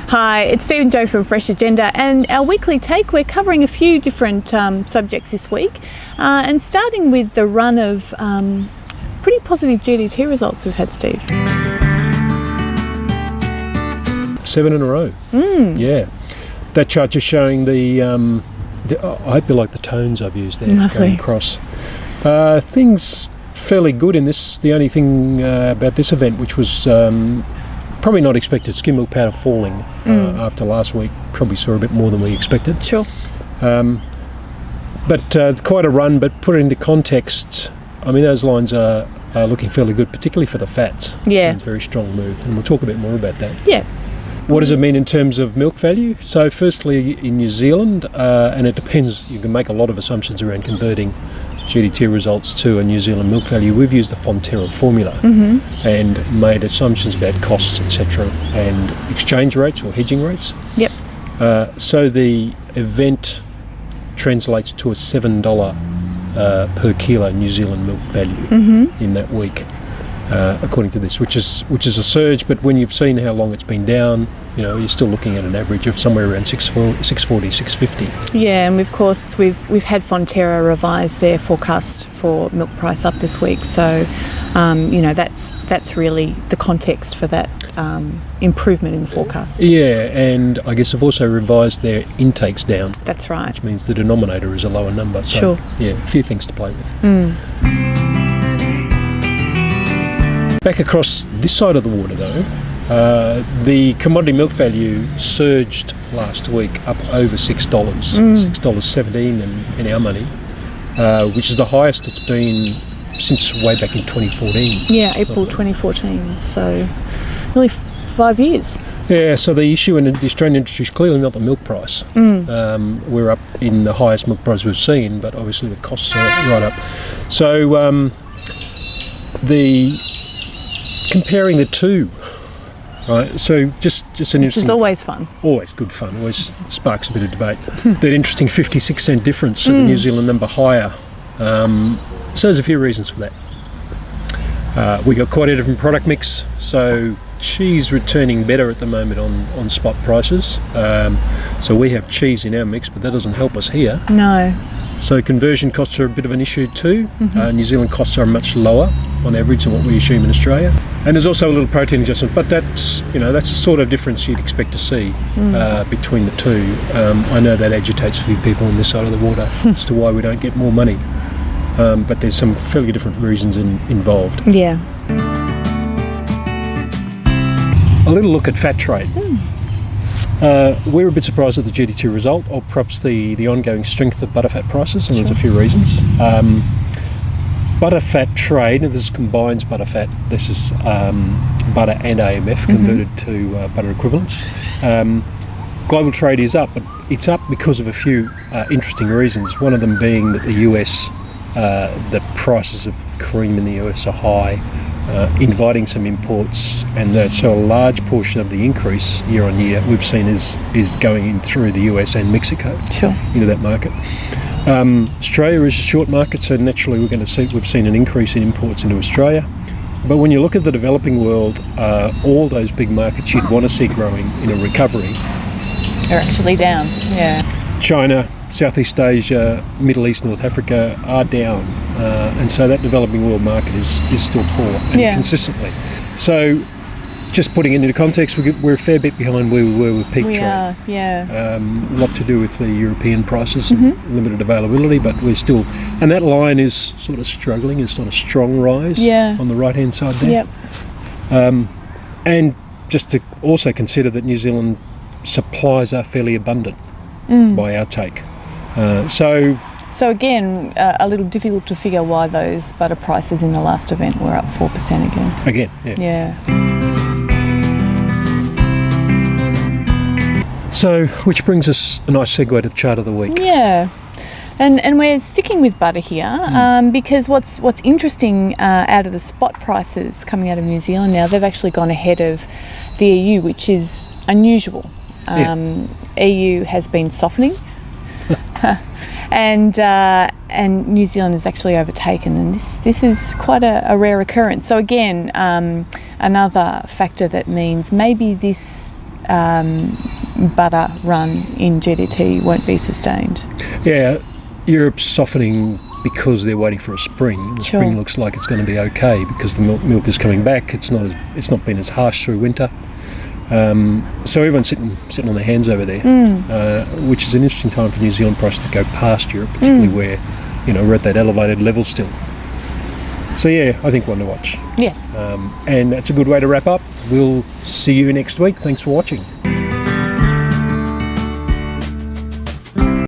Hi, it's Steve and Jo from Freshagenda, and our weekly take, we're covering a few different subjects this week, and starting with the run of pretty positive GDT results we've had, Steve. 7 in a row. Yeah. That chart just showing the I hope you like the tones I've used there. Lovely. Going across. Things fairly good in this. The only thing about this event, which was probably not expected, skim milk powder falling after last week, probably saw a bit more than we expected. Sure. But quite a run, but put it into context, I mean, those lines are looking fairly good, particularly for the fats. Yeah. It's a very strong move, and we'll talk a bit more about that. Yeah. What does it mean in terms of milk value? So firstly, in New Zealand, and it depends, you can make a lot of assumptions around converting GDT results to a New Zealand milk value. We've used the Fonterra formula and made assumptions about costs, etc., and exchange rates or hedging rates. Yep. So the event translates to a $7 per kilo New Zealand milk value in that week. According to this, which is a surge, but when you've seen how long it's been down, you know, you're still looking at an average of somewhere around 640, 650. Yeah, and of course we've had Fonterra revise their forecast for milk price up this week, so you know, that's really the context for that improvement in the forecast. Yeah, and I guess they've also revised their intakes down. That's right. Which means the denominator is a lower number. So, sure. Yeah, a few things to play with. Back across this side of the water though, the commodity milk value surged last week up over $6, $6.17 in our money, which is the highest it's been since way back in 2014. Yeah, April 2014, so nearly 5 years. Yeah, so the issue in the Australian industry is clearly not the milk price. We're up in the highest milk price we've seen, but obviously the costs are right up. So comparing the two, right? So just an interesting... Which is always fun. Always good fun. Always sparks a bit of debate. That interesting 56-cent difference, so the New Zealand number higher. So there's a few reasons for that. We got quite a different product mix. So cheese returning better at the moment on spot prices. So we have cheese in our mix, but that doesn't help us here. No. So conversion costs are a bit of an issue too. New Zealand costs are much lower on average than what we assume in Australia. And there's also a little protein adjustment, but that's the sort of difference you'd expect to see between the two. I know that agitates a few people on this side of the water as to why we don't get more money. But there's some fairly different reasons involved. Yeah. A little look at fat trade. We're a bit surprised at the GDT result, or perhaps the ongoing strength of butterfat prices, and there's a few reasons. Butterfat trade, and this combines butterfat, this is butter and AMF converted to butter equivalents. Global trade is up, but it's up because of a few interesting reasons, one of them being that the US, the prices of cream in the US are high, inviting some imports, and so a large portion of the increase year on year we've seen is going in through the US and Mexico into that market. Australia is a short market, so naturally we've seen an increase in imports into Australia. But when you look at the developing world, all those big markets you'd want to see growing in a recovery are actually down. Yeah. China, Southeast Asia, Middle East, North Africa are down, and so that developing world market is still poor and consistently. So just putting it into context, we're a fair bit behind where we were with peak trade. Are, yeah. A lot to do with the European prices and limited availability, but we're still, and that line is sort of struggling. It's not a strong rise on the right hand side there. Yep. And just to also consider that New Zealand supplies are fairly abundant by our take. So again, a little difficult to figure why those butter prices in the last event were up 4% again. Again, yeah. Yeah. So, which brings us a nice segue to the chart of the week. Yeah. And we're sticking with butter here because what's interesting out of the spot prices coming out of New Zealand now, they've actually gone ahead of the EU, which is unusual. EU has been softening. and New Zealand is actually overtaken, and this is quite a rare occurrence. So again, another factor that means maybe this butter run in GDT won't be sustained. Yeah, Europe's softening because they're waiting for a spring. The spring looks like it's going to be okay because the milk is coming back. It's not been as harsh through winter. So everyone's sitting on their hands over there, which is an interesting time for New Zealand price to go past Europe, particularly where we're at that elevated level still. So yeah, I think one to watch. Yes. And that's a good way to wrap up. We'll see you next week. Thanks for watching.